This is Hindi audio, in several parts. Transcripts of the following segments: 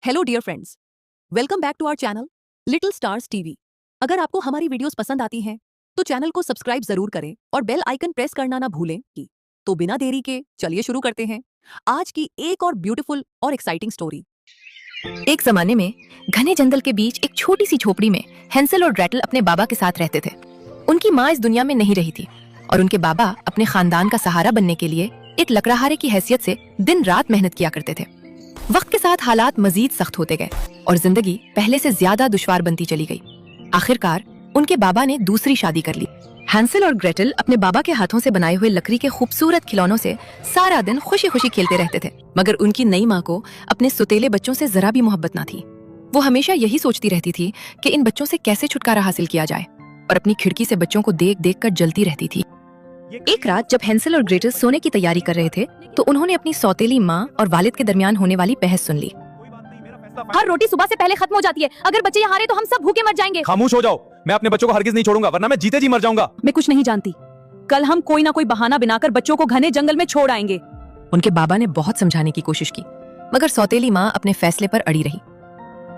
Hello dear friends, welcome back to our channel little stars TV. अगर आपको हमारी वीडियोस पसंद आती हैं तो चैनल को सब्सक्राइब जरूर करें और बेल आइकन प्रेस करना ना भूलें। तो बिना देरी के चलिए शुरू करते हैं आज की एक और ब्यूटीफुल और एक्साइटिंग स्टोरी। एक जमाने में घने जंगल के बीच एक छोटी सी झोपड़ी में हेंसल और ग्रेटल अपने बाबा के साथ रहते थे। उनकी माँ इस दुनिया में नहीं रही थी और उनके बाबा अपने खानदान का सहारा बनने के लिए एक लकड़हारे की हैसियत से दिन रात मेहनत किया करते थे। वक्त के साथ हालात मजीद सख्त होते गए और जिंदगी पहले से ज्यादा दुश्वार बनती चली गई। आखिरकार उनके बाबा ने दूसरी शादी कर ली। हैंसल और ग्रेटल अपने बाबा के हाथों से बनाए हुए लकड़ी के खूबसूरत खिलौनों से सारा दिन खुशी खुशी खेलते रहते थे, मगर उनकी नई माँ को अपने सुतेले बच्चों से जरा भी मोहब्बत ना थी। वो हमेशा यही सोचती रहती थी कि इन बच्चों से कैसे छुटकारा हासिल किया जाए और अपनी खिड़की से बच्चों को देख देख कर जलती रहती थी। एक रात जब हैंसल और ग्रेटल सोने की तैयारी कर रहे थे तो उन्होंने अपनी सौतेली माँ और वालिद के दरमियान होने वाली बहस सुन ली। हर रोटी सुबह से पहले खत्म हो जाती है, अगर बच्चे यहाँ हारे तो हम सब भूखे मर जाएंगे। खामोश हो जाओ, मैं अपने बच्चों को हरगिज नहीं छोड़ूंगा, वरना मैं जीते जी मर जाऊंगा। मैं कुछ नहीं जानती, कल हम कोई ना कोई बहाना बनाकर बच्चों को घने जंगल में छोड़ आएंगे। उनके बाबा ने बहुत समझाने की कोशिश की, मगर सौतेली माँ अपने फैसले पर अड़ी रही।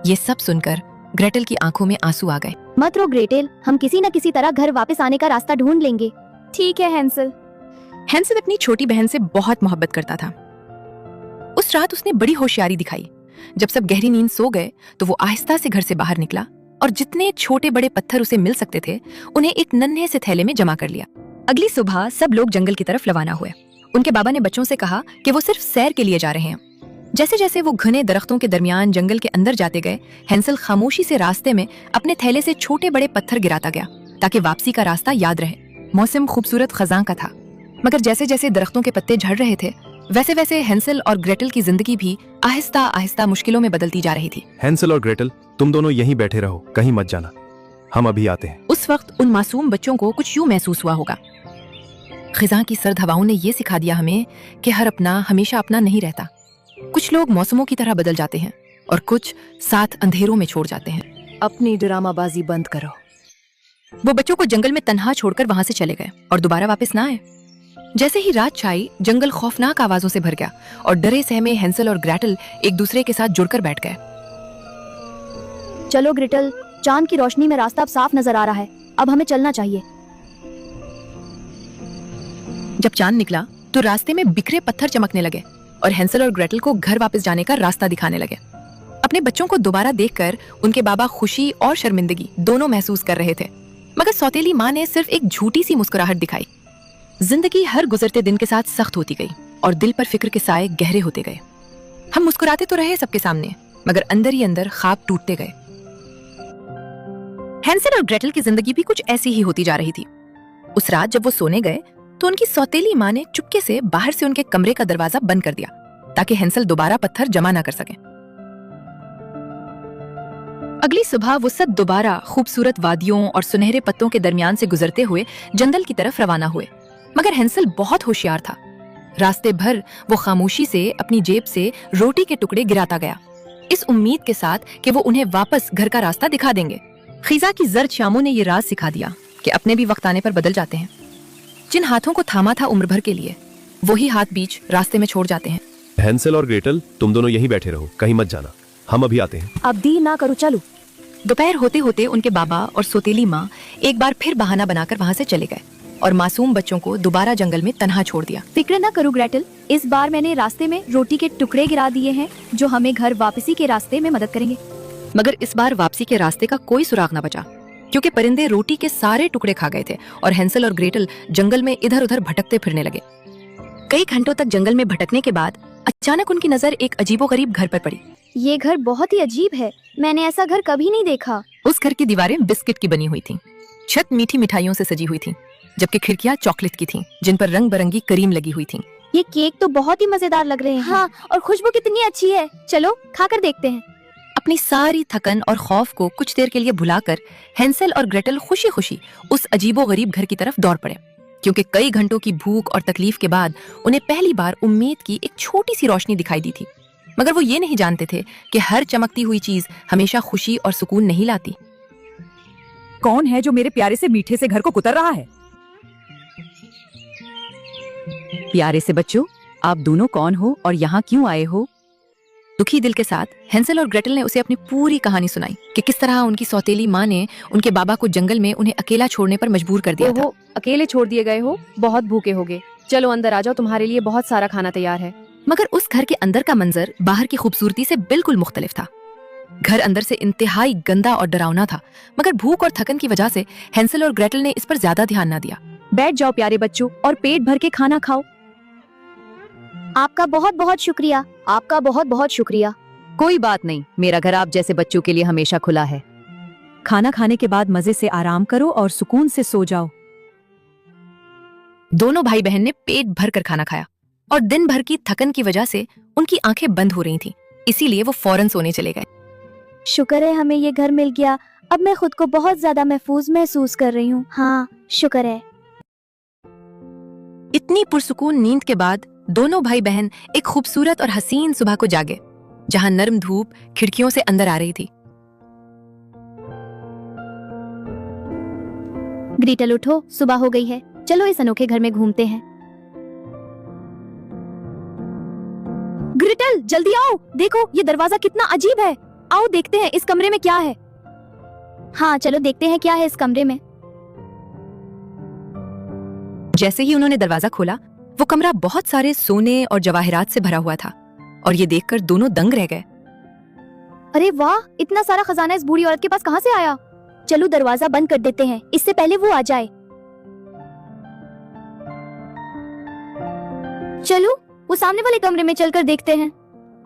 ये सब सुनकर ग्रेटल की आंखों में आंसू आ गए। मत रो ग्रेटेल, हम किसी न किसी तरह घर वापस आने का रास्ता ढूंढ लेंगे। ठीक है हैंसल। हैंसल अपनी छोटी बहन से बहुत मोहब्बत करता था। उस रात उसने बड़ी होशियारी दिखाई। जब सब गहरी नींद सो गए तो वो आहिस्ता से घर से बाहर निकला और जितने छोटे बड़े पत्थर उसे मिल सकते थे उन्हें एक नन्हे से थैले में जमा कर लिया। अगली सुबह सब लोग जंगल की तरफ रवाना हुए। उनके बाबा ने बच्चों से कहा कि वो सिर्फ सैर के लिए जा रहे हैं। जैसे जैसे वो घने दरख्तों के दरमियान जंगल के अंदर जाते गए, हैंसल खामोशी से रास्ते में अपने थैले से छोटे बड़े पत्थर गिराता गया ताकि वापसी का रास्ता याद रहे। मौसम खूबसूरत खजां का था, मगर जैसे जैसे दरख्तों के पत्ते झड़ रहे थे वैसे वैसे हैंसल और ग्रेटल की जिंदगी भी आहिस्ता आहिस्ता मुश्किलों में बदलती जा रही थी। हैंसल और ग्रेटल, तुम दोनों यहीं बैठे रहो, कहीं मत जाना, हम अभी आते हैं। उस वक्त उन मासूम बच्चों को कुछ यूं महसूस हुआ होगा। खिजां की सर्द हवाओं ने ये सिखा दिया हमें कि हर अपना हमेशा अपना नहीं रहता। कुछ लोग मौसमों की तरह बदल जाते हैं और कुछ साथ अंधेरों में छोड़ जाते हैं। अपनी ड्रामाबाजी बंद करो। वो बच्चों को जंगल में तन्हा छोड़कर वहां से चले गए और दोबारा वापस ना आए। जैसे ही रात छाई, जंगल खौफनाक आवाजों से भर गया और डरे सहमे हैंसल और ग्रेटल एक दूसरे के साथ जुड़कर बैठ गए। चलो ग्रेटल, चांद की रोशनी में रास्ता अब साफ नजर आ रहा है, अब हमें चलना चाहिए। जब चांद निकला तो रास्ते में बिखरे पत्थर चमकने लगे और हैंसल और ग्रेटल को घर वापस जाने का रास्ता दिखाने लगे। अपने बच्चों को दोबारा देखकर उनके बाबा खुशी और शर्मिंदगी दोनों महसूस कर रहे थे, मगर सौतेली माँ ने सिर्फ एक झूठी सी मुस्कुराहट दिखाई। जिंदगी हर गुजरते दिन के साथ सख्त होती गई और दिल पर फिक्र के साए गहरे होते गए। हम मुस्कुराते तो रहे सबके सामने, मगर अंदर ही अंदर ख्वाब टूटते गए। हैंसल और ग्रेटल की जिंदगी भी कुछ ऐसी ही होती जा रही थी। उस रात जब वो सोने गए तो उनकी सौतेली माँ ने चुपके से बाहर से उनके कमरे का दरवाजा बंद कर दिया ताकि हैंसल दोबारा पत्थर जमा ना कर सके। अगली सुबह वो सब दोबारा खूबसूरत वादियों और सुनहरे पत्तों के दरमियान से गुजरते हुए जंगल की तरफ रवाना हुए, मगर हैंसल बहुत होशियार था। रास्ते भर वो खामोशी से अपनी जेब से रोटी के टुकड़े गिराता गया, इस उम्मीद के साथ कि वो उन्हें वापस घर का रास्ता दिखा देंगे। खिजा की जर्द शामों ने ये राज सिखा दिया कि अपने भी वक्त आने पर बदल जाते हैं। जिन हाथों को थामा था उम्र भर के लिए, वही हाथ बीच रास्ते में छोड़ जाते हैं। हैंसल और ग्रेटल, तुम दोनों यहीं बैठे रहो, कहीं मत जाना, हम अभी आते हैं। अब देर ना करो, चलो। दोपहर होते होते उनके बाबा और सौतेली माँ एक बार फिर बहाना बनाकर वहां से चले गए और मासूम बच्चों को दोबारा जंगल में तन्हा छोड़ दिया। फिक्र ना करो ग्रेटल, इस बार मैंने रास्ते में रोटी के टुकड़े गिरा दिए हैं जो हमें घर वापसी के रास्ते में मदद करेंगे। मगर इस बार वापसी के रास्ते का कोई सुराग न बचा, क्योंकि परिंदे रोटी के सारे टुकड़े खा गए थे और हैंसल और ग्रेटल जंगल में इधर उधर भटकते फिरने लगे। कई घंटों तक जंगल में भटकने के बाद अचानक उनकी नजर एक अजीबोगरीब घर पर पड़ी। ये घर बहुत ही अजीब है, मैंने ऐसा घर कभी नहीं देखा। उस घर की दीवारें बिस्किट की बनी हुई थीं, छत मीठी मिठाइयों से सजी हुई थी, जबकि खिड़कियां चॉकलेट की थीं, जिन पर रंग बिरंगी करीम लगी हुई थी। ये केक तो बहुत ही मजेदार लग रहे हैं। हाँ, और खुशबू कितनी अच्छी है, चलो खाकर देखते हैं। अपनी सारी थकन और खौफ को कुछ देर के लिए भुलाकर हैंसल और ग्रेटल खुशी खुशी उस अजीबोगरीब घर की तरफ दौड़ पड़े, क्योंकि कई घंटों की भूख और तकलीफ के बाद उन्हें पहली बार उम्मीद की एक छोटी सी रोशनी दिखाई दी थी। मगर वो ये नहीं जानते थे कि हर चमकती हुई चीज हमेशा खुशी और सुकून नहीं लाती। कौन है जो मेरे प्यारे से मीठे से घर को कुतर रहा है? प्यारे से बच्चों, आप दोनों कौन हो और यहाँ क्यों आए हो? दुखी दिल के साथ हेंसल और ग्रेटल ने उसे अपनी पूरी कहानी सुनाई कि किस तरह उनकी सौतेली माँ ने उनके बाबा को जंगल में उन्हें अकेला छोड़ने पर मजबूर कर दिया था। ओहो, अकेले छोड़ दिए गए हो, बहुत भूखे होगे। चलो अंदर आ जाओ, तुम्हारे लिए बहुत सारा खाना तैयार है। मगर उस घर के अंदर का मंजर बाहर की खूबसूरती से बिल्कुल मुख्तलिफ था। घर अंदर से इंतहाई गंदा और डरावना था, मगर भूख और थकन की वजह से हेंसल और ग्रेटल ने इस पर ज्यादा ध्यान न दिया। बैठ जाओ प्यारे बच्चों और पेट भर के खाना खाओ। आपका बहुत बहुत शुक्रिया, आपका बहुत बहुत शुक्रिया। कोई बात नहीं, मेरा घर आप जैसे बच्चों के लिए हमेशा खुला है। खाना खाने के बाद मजे से आराम करो और सुकून से सो जाओ। दोनों भाई बहन ने पेट भर कर खाना खाया और दिन भर की थकन की वजह से उनकी आंखें बंद हो रही थीं, इसीलिए वो फौरन सोने चले गए। शुक्र है हमें ये घर मिल गया, अब मैं खुद को बहुत ज्यादा महफूज महसूस कर रही हूँ। हाँ शुक्र है। इतनी पुरसुकून नींद के बाद दोनों भाई बहन एक खूबसूरत और हसीन सुबह को जागे, जहां नरम धूप खिड़कियों से अंदर आ रही थी। ग्रेटल उठो, सुबह हो गई है, चलो इस अनोखे घर में घूमते हैं। ग्रेटल जल्दी आओ, देखो ये दरवाजा कितना अजीब है। आओ देखते हैं इस कमरे में क्या है। हाँ चलो देखते हैं क्या है इस कमरे में। जैसे ही उन्होंने दरवाजा खोला, वो कमरा बहुत सारे सोने और जवाहरात से भरा हुआ था और ये देखकर दोनों दंग रह गए। अरे वाह, इतना सारा खजाना इस बूढ़ी औरत के पास कहाँ से आया? चलो दरवाजा बंद कर देते हैं, इससे पहले वो आ जाए। चलो वो सामने वाले कमरे में चलकर देखते हैं।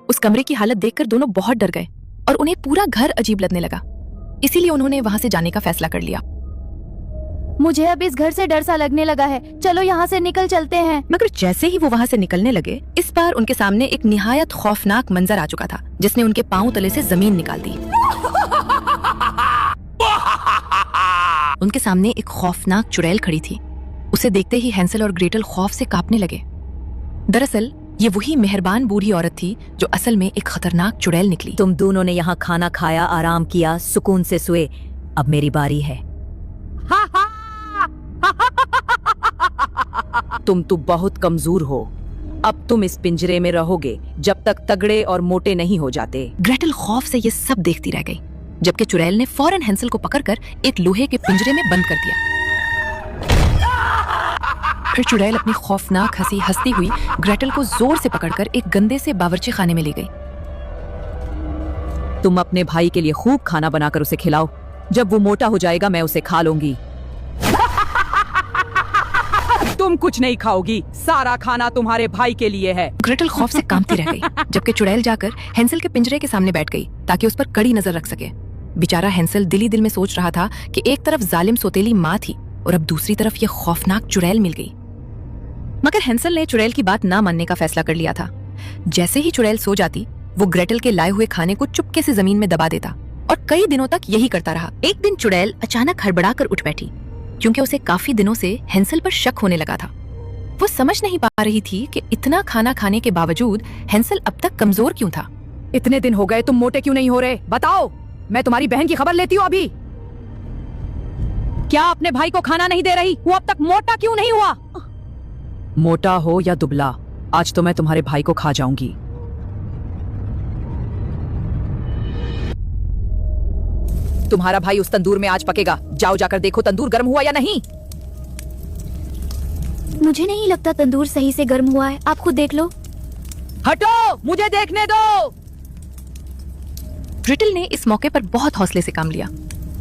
उस कमरे की हालत देखकर दोनों बहुत डर गए और उन्हें पूरा घर अजीब लगने लगा, इसीलिए उन्होंने वहां से जाने का फैसला कर लिया। मुझे अब इस घर से डर सा लगने लगा है, चलो यहाँ से निकल चलते हैं। मगर जैसे ही वो वहां से निकलने लगे, इस बार उनके सामने एक निहायत खौफनाक मंजर आ चुका था, जिसने उनके पांव तले से जमीन निकाल दी। उनके सामने एक खौफनाक चुड़ैल खड़ी थी। उसे देखते ही हेंसल और ग्रेटल खौफ से कांपने लगे। दरअसल ये वही मेहरबान बूढ़ी औरत थी जो असल में एक खतरनाक चुड़ैल निकली। तुम दोनों ने यहाँ खाना खाया, आराम किया, सुकून से सोए, अब मेरी बारी है। तुम तो बहुत कमजोर हो, अब तुम इस पिंजरे में रहोगे जब तक तगड़े और मोटे नहीं हो जाते। ग्रेटल खौफ से ये सब देखती रह गई, जबकि चुड़ैल ने फौरन हेंसल को पकड़कर एक लोहे के पिंजरे में बंद कर दिया। फिर चुड़ैल अपनी खौफनाक हंसी हंसती हुई ग्रेटल को जोर से पकड़कर एक गंदे से बावर्ची खाने में ले गई। तुम अपने भाई के लिए खूब खाना बनाकर उसे खिलाओ, जब वो मोटा हो जाएगा मैं उसे खा लूंगी। तुम कुछ नहीं खाओगी, सारा खाना तुम्हारे भाई के लिए है। ग्रेटल खौफ से कांपती रह गई, जबकि चुड़ैल जाकर हेंसल के पिंजरे के सामने बैठ गई ताकि उस पर कड़ी नजर रख सके। बेचारा हेंसल दिल ही दिल में सोच रहा था कि एक तरफ जालिम सोतेली माँ थी और अब दूसरी तरफ ये खौफनाक चुड़ैल मिल गई। मगर हेंसल ने चुड़ैल की बात ना मानने का फैसला कर लिया था। जैसे ही चुड़ैल सो जाती, वो ग्रेटल के लाए हुए खाने को चुपके से जमीन में दबा देता और कई दिनों तक यही करता रहा। एक दिन चुड़ैल अचानक हड़बड़ाकर उठ बैठी, क्योंकि उसे काफी दिनों से हेंसल पर शक होने लगा था। वो समझ नहीं पा रही थी कि इतना खाना खाने के बावजूद हेंसल अब तक कमजोर क्यों था। इतने दिन हो गए, तुम मोटे क्यों नहीं हो रहे? बताओ, मैं तुम्हारी बहन की खबर लेती हूँ अभी। क्या अपने भाई को खाना नहीं दे रही? वो अब तक मोटा क्यों नहीं हुआ? मोटा हो या दुबला, आज तो मैं तुम्हारे भाई को खा जाऊंगी। तुम्हारा भाई उस तंदूर में आज पकेगा, जाओ जाकर देखो तंदूर गर्म हुआ या नहीं। मुझे नहीं लगता तंदूर सही से गर्म हुआ है, आप खुद देख लो। हटो, मुझे देखने दो। ग्रेटल ने इस मौके पर बहुत हौसले से काम लिया।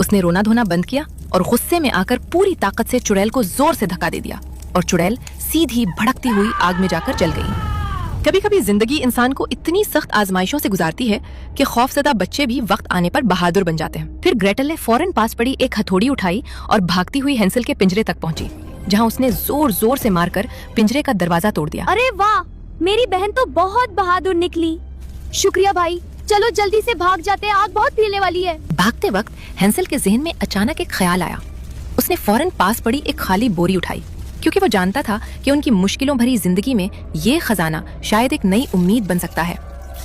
उसने रोना धोना बंद किया और गुस्से में आकर पूरी ताकत से चुड़ैल को जोर से धक्का दे दिया और चुड़ैल सीधी भड़कती हुई आग में जाकर जल गई। कभी कभी जिंदगी इंसान को इतनी सख्त आजमाइशों से गुजारती है कि खौफजदा बच्चे भी वक्त आने पर बहादुर बन जाते हैं। फिर ग्रेटल ने फौरन पास पड़ी एक हथौड़ी उठाई और भागती हुई हेंसल के पिंजरे तक पहुंची, जहां उसने जोर जोर से मारकर पिंजरे का दरवाजा तोड़ दिया। अरे वाह, मेरी बहन तो बहुत बहादुर निकली। शुक्रिया भाई, चलो जल्दी से भाग जाते हैं, आग बहुत फैलने वाली है। भागते वक्त हेंसल के जहन में अचानक एक ख्याल आया। उसने फौरन पास पड़ी एक खाली बोरी उठाई, क्योंकि वो जानता था कि उनकी मुश्किलों भरी जिंदगी में ये खजाना शायद एक नई उम्मीद बन सकता है।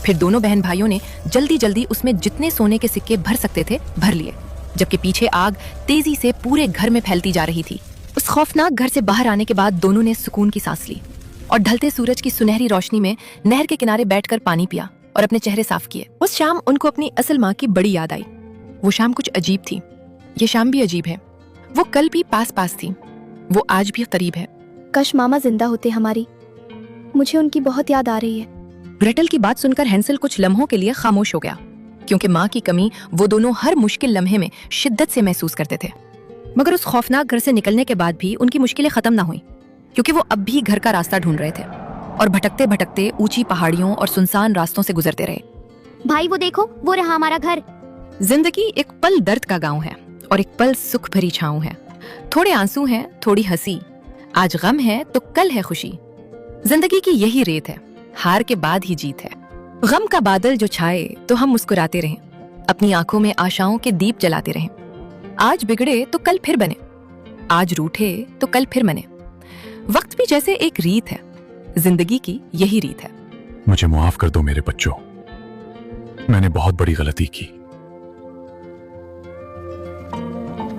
फिर दोनों बहन भाइयों ने जल्दी जल्दी उसमें जितने सोने के सिक्के भर सकते थे भर लिए, जबकि पीछे आग तेजी से पूरे घर में फैलती जा रही थी। उस खौफनाक घर से बाहर आने के बाद दोनों ने सुकून की सांस ली और ढलते सूरज की सुनहरी रोशनी में नहर के किनारे बैठकर पानी पिया और अपने चेहरे साफ किए। उस शाम उनको अपनी असल माँ की बड़ी याद आई। वो शाम कुछ अजीब थी। ये शाम भी अजीब है। वो कल भी पास पास थी, वो आज भी करीब है। काश मामा जिंदा होते हमारी। मुझे उनकी बहुत याद आ रही है। ग्रेटल की बात सुनकर हैंसल कुछ लम्हों के लिए खामोश हो गया, क्योंकि माँ की कमी वो दोनों हर मुश्किल लम्हे में शिद्दत से महसूस करते थे। मगर उस खौफनाक घर से निकलने के बाद भी उनकी मुश्किलें खत्म ना हुई, क्योंकि वो अब भी घर का रास्ता ढूंढ रहे थे और भटकते भटकते ऊंची पहाड़ियों और सुनसान रास्तों से गुजरते रहे। भाई वो देखो, वो रहा हमारा घर। जिंदगी एक पल दर्द का गांव है और एक पल सुख भरी छाँव है। थोड़े आंसू हैं, थोड़ी हंसी, आज गम है तो कल है खुशी। जिंदगी की यही रेत है, हार के बाद ही जीत है। गम का बादल जो छाए तो हम मुस्कुराते रहें, अपनी आंखों में आशाओं के दीप जलाते रहें। आज बिगड़े तो कल फिर बने, आज रूठे तो कल फिर मने। वक्त भी जैसे एक रीत है, जिंदगी की यही रीत है। मुझे माफ कर दो मेरे बच्चों, मैंने बहुत बड़ी गलती की।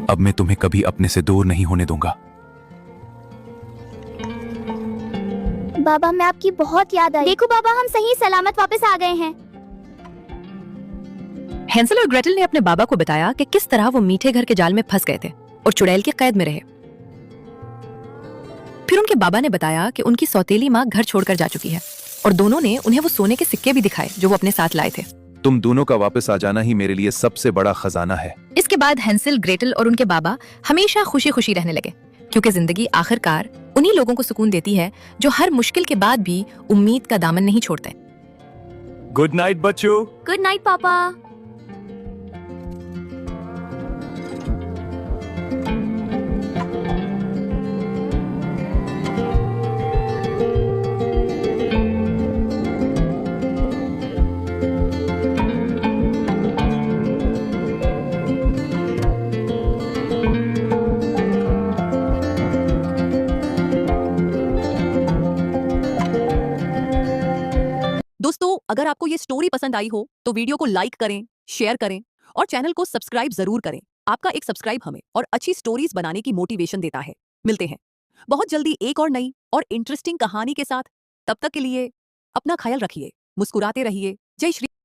अब मैं तुम्हें कभी अपने से दूर नहीं होने दूंगा। बाबा मैं आपकी बहुत याद आई। देखो बाबा, हम सही सलामत वापस आ गए हैं। हैंसल और ग्रेटल ने अपने बाबा को बताया कि किस तरह वो मीठे घर के जाल में फंस गए थे और चुड़ैल की कैद में रहे। फिर उनके बाबा ने बताया कि उनकी सौतेली माँ घर छोड़कर जा चुकी है और दोनों ने उन्हें वो सोने के सिक्के भी दिखाए जो वो अपने साथ लाए थे। तुम दोनों का वापस आ जाना ही मेरे लिए सबसे बड़ा खजाना है। इसके बाद हैंसल, ग्रेटल और उनके बाबा हमेशा खुशी खुशी रहने लगे, क्योंकि जिंदगी आखिरकार उन्हीं लोगों को सुकून देती है जो हर मुश्किल के बाद भी उम्मीद का दामन नहीं छोड़ते। गुड नाइट बच्चों। गुड नाइट पापा। दोस्तों, अगर आपको ये स्टोरी पसंद आई हो तो वीडियो को लाइक करें, शेयर करें और चैनल को सब्सक्राइब जरूर करें। आपका एक सब्सक्राइब हमें और अच्छी स्टोरीज बनाने की मोटिवेशन देता है। मिलते हैं बहुत जल्दी एक और नई और इंटरेस्टिंग कहानी के साथ। तब तक के लिए अपना ख्याल रखिए, मुस्कुराते रहिए। जय श्री